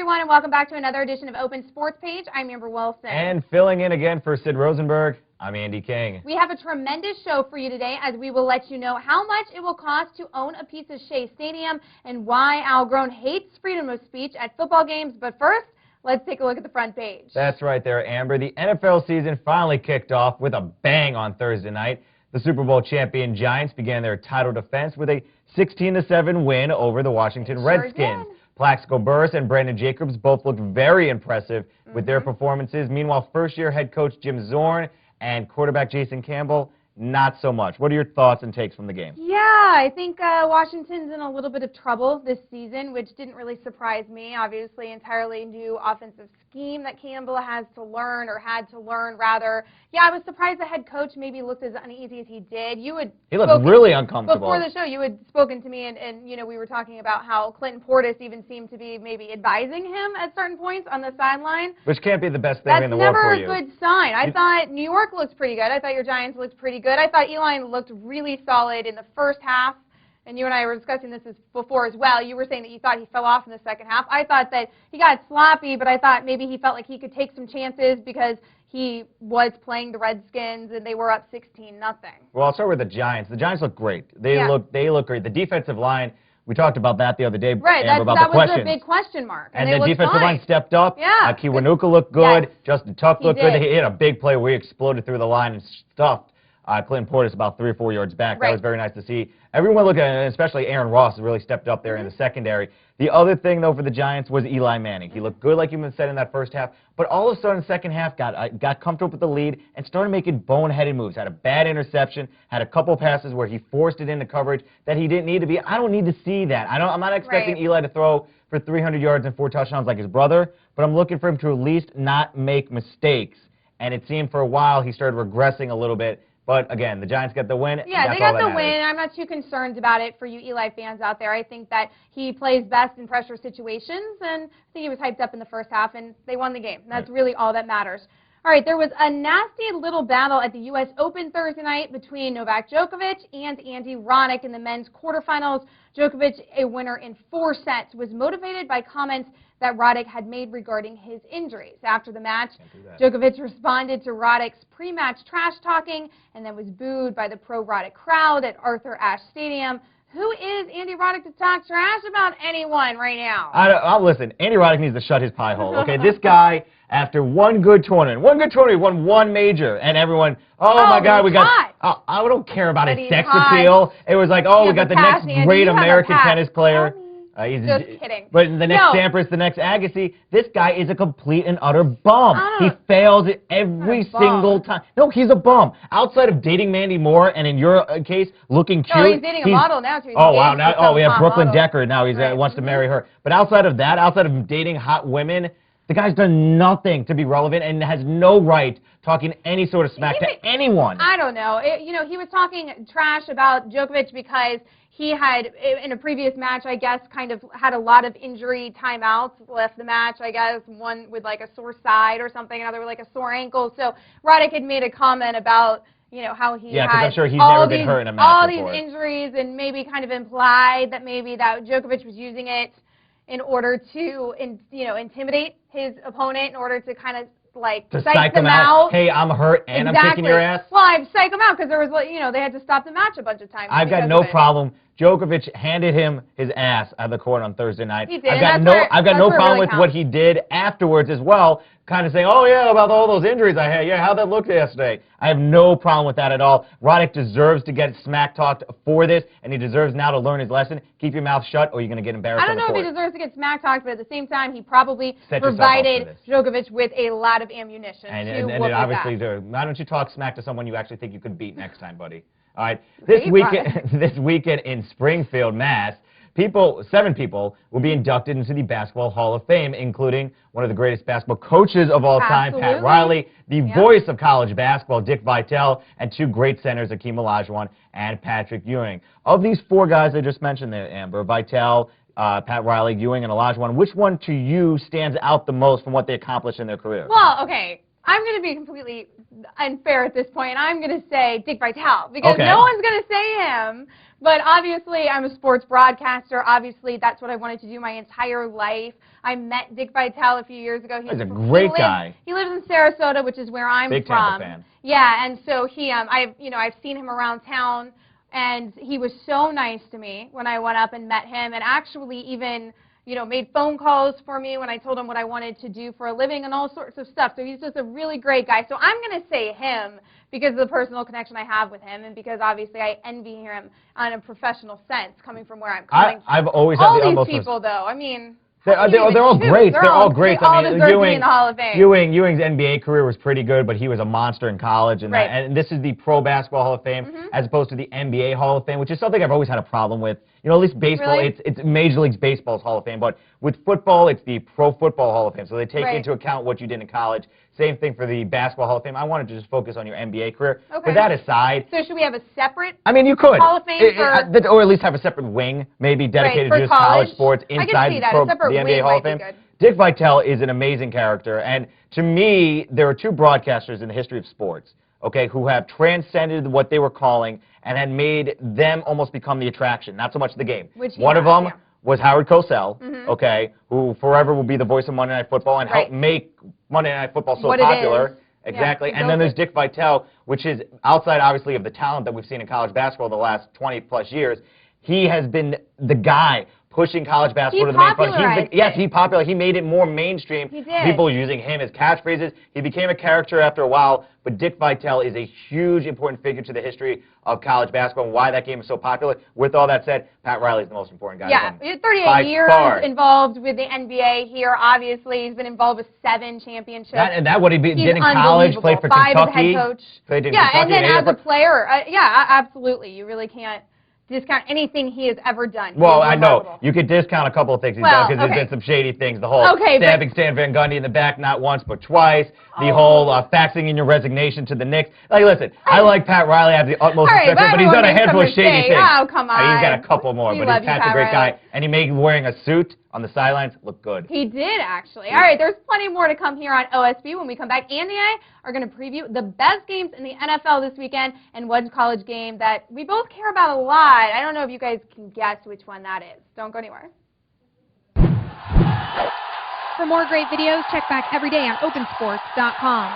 everyone, and welcome back to another edition of Open Sports Page. I'm Amber Wilson. And filling in again for Sid Rosenberg, I'm Andy King. We have a tremendous show for you today, as we will let you know how much it will cost to own a piece of Shea Stadium and why Al Groen hates freedom of speech at football games. But first, let's take a look at the front page. That's right there, Amber. The NFL season finally kicked off with a bang on Thursday night. The Super Bowl champion Giants began their title defense with a 16-7 win over the Washington Redskins. Plaxico Burress and Brandon Jacobs both looked very impressive with their performances. Meanwhile, first-year head coach Jim Zorn and quarterback Jason Campbell, not so much. What are your thoughts and takes from the game? Yeah, I think Washington's in a little bit of trouble this season, which didn't really surprise me. Obviously, entirely new offensive scheme that Campbell has to learn, or had to learn, rather. Yeah, I was surprised the head coach maybe looked as uneasy as he did. He looked really uncomfortable. Before the show, you had spoken to me, and you know, we were talking about how Clinton Portis even seemed to be maybe advising him at certain points on the sideline. Which can't be the best thing in the world for you. That's never a good sign. I thought New York looked pretty good. I thought your Giants looked pretty good. I thought Eli looked really solid in the first half. And you and I were discussing this before as well. You were saying that you thought he fell off in the second half. I thought that he got sloppy, but I thought maybe he felt like he could take some chances because he was playing the Redskins and they were up 16-0. Well, I'll start with the Giants. The Giants look great. They look great. The defensive line, we talked about that the other day. Right, Amber, that was a big question mark. And the defensive line stepped up. Yeah. Kiwanuka looked good. Yes. Justin Tuck looked good. He hit a big play where he exploded through the line and stuffed Clinton Portis about 3 or 4 yards back. Right. That was very nice to see. Everyone looked at it, and especially Aaron Ross really stepped up there in the secondary. The other thing, though, for the Giants was Eli Manning. He looked good, like you said, in that first half, but all of a sudden, second half, got comfortable with the lead and started making boneheaded moves. Had a bad interception, had a couple passes where he forced it into coverage that he didn't need to be. I don't need to see that. I'm not expecting Eli to throw for 300 yards and 4 touchdowns like his brother, but I'm looking for him to at least not make mistakes. And it seemed for a while he started regressing a little bit. But, again, the Giants got the win. Yeah, they got the win. I'm not too concerned about it for you Eli fans out there. I think that he plays best in pressure situations, and I think he was hyped up in the first half, and they won the game. That's really all that matters. All right, there was a nasty little battle at the U.S. Open Thursday night between Novak Djokovic and Andy Roddick in the men's quarterfinals. Djokovic, a winner in 4 sets, was motivated by comments that Roddick had made regarding his injuries. After the match, Djokovic responded to Roddick's pre-match trash talking and then was booed by the pro-Roddick crowd at Arthur Ashe Stadium. Who is Andy Roddick to talk trash about anyone right now? Listen, Andy Roddick needs to shut his pie hole, okay? This guy, after one good tournament, he won 1 major, and everyone, oh my God, we got, I don't care about his sex appeal. It was like, we got the next great American tennis player. Just kidding. But the next Sampras, the next Agassi, this guy is a complete and utter bum. He fails every single time. No, he's a bum. Outside of dating Mandy Moore, and in your case, looking cute. No, he's dating a model now, too. We have Brooklyn Decker now. He wants to marry her. But outside of that, outside of dating hot women, the guy's done nothing to be relevant and has no right talking any sort of smack to anyone. I don't know. He was talking trash about Djokovic because he had, in a previous match, I guess, kind of had a lot of injury timeouts, left the match, I guess, one with like a sore side or something, another with like a sore ankle. So Roddick had made a comment about, how he had I'm sure he's never been hurt in a match all before. These injuries, and maybe kind of implied that maybe that Djokovic was using it in order to, intimidate his opponent, in order to kind of to psych them out. Hey, I'm hurt and I'm kicking your ass. Well, I'd psych them out because there was, they had to stop the match a bunch of times. I've got no problem. Djokovic handed him his ass out of the court on Thursday night. He did. I've got no problem with what he did afterwards as well, kind of saying, oh, yeah, about all those injuries I had. Yeah, how'd that look yesterday? I have no problem with that at all. Roddick deserves to get smack-talked for this, and he deserves now to learn his lesson. Keep your mouth shut, or you're going to get embarrassed on the court. I don't know if he deserves to get smack-talked, but at the same time, he probably provided Djokovic with a lot of ammunition to whoop obviously, why don't you talk smack to someone you actually think you could beat next time, buddy? All right, this weekend in Springfield, Mass., 7 people will be inducted into the Basketball Hall of Fame, including one of the greatest basketball coaches of all time, Pat Riley, the voice of college basketball, Dick Vitale, and 2 great centers, Akeem Olajuwon and Patrick Ewing. Of these 4 guys I just mentioned there, Amber, Vitale, Pat Riley, Ewing, and Olajuwon, which one to you stands out the most from what they accomplished in their career? Well, okay. I'm going to be completely unfair at this point. I'm going to say Dick Vitale because no one's going to say him But obviously, I'm a sports broadcaster. Obviously, that's what I wanted to do my entire life. I met Dick Vitale a few years ago. He's a great guy. He lives in Sarasota, which is where I'm Big from. Tampa fan. Yeah, and so I've seen him around town, and he was so nice to me when I went up and met him, and actually even made phone calls for me when I told him what I wanted to do for a living and all sorts of stuff. So he's just a really great guy. So I'm going to say him because of the personal connection I have with him and because obviously I envy him on a professional sense coming from where I'm coming from. I've always had the all utmost these people, though, I mean... They're all great. They're all great. They all deserve to be in the Hall of Fame.Ewing's NBA career was pretty good, but he was a monster in college. And, right. And this is the Pro Basketball Hall of Fame as opposed to the NBA Hall of Fame, which is something I've always had a problem with. At least baseball, really? it's Major League Baseball's Hall of Fame, but with football, it's the Pro Football Hall of Fame. So they take into account what you did in college. Same thing for the Basketball Hall of Fame. I wanted to just focus on your NBA career. Okay. But that aside... So should we have a separate you could. Hall of Fame or at least have a separate wing, maybe dedicated to just college sports inside the NBA Hall of Fame. Dick Vitale is an amazing character, and to me, there are two broadcasters in the history of sports, who have transcended what they were calling and had made them almost become the attraction, not so much the game. One of them was Howard Cosell, who forever will be the voice of Monday Night Football and helped make Monday Night Football so popular. Exactly. And then there's Dick Vitale, which is outside, obviously, of the talent that we've seen in college basketball the last 20-plus years. He has been the guy pushing college basketball to the main front. He popularized. He made it more mainstream. He did. People using him as catchphrases. He became a character after a while, but Dick Vitale is a huge, important figure to the history of college basketball and why that game is so popular. With all that said, Pat Riley's the most important guy. Yeah, 38 years involved with the NBA here, obviously. He's been involved with 7 championships. And what he did in college, played for 5 Kentucky. as head coach. Played in Kentucky and then as a player, absolutely. You really can't discount anything he has ever done. Well, I know. You could discount a couple of things he's done because there's been some shady things. The whole stabbing Stan Van Gundy in the back not once but twice. The whole faxing in your resignation to the Knicks. Listen, I like Pat Riley. I have the utmost respect for him, but he's done a handful of shady things. Oh, come on. He's got a couple more, but Pat's a great guy. And he made wearing a suit on the sidelines look good. He did, actually. All right, there's plenty more to come here on OSB when we come back. Andy and I are going to preview the best games in the NFL this weekend and one college game that we both care about a lot. I don't know if you guys can guess which one that is. Don't go anywhere. For more great videos, check back every day on opensports.com.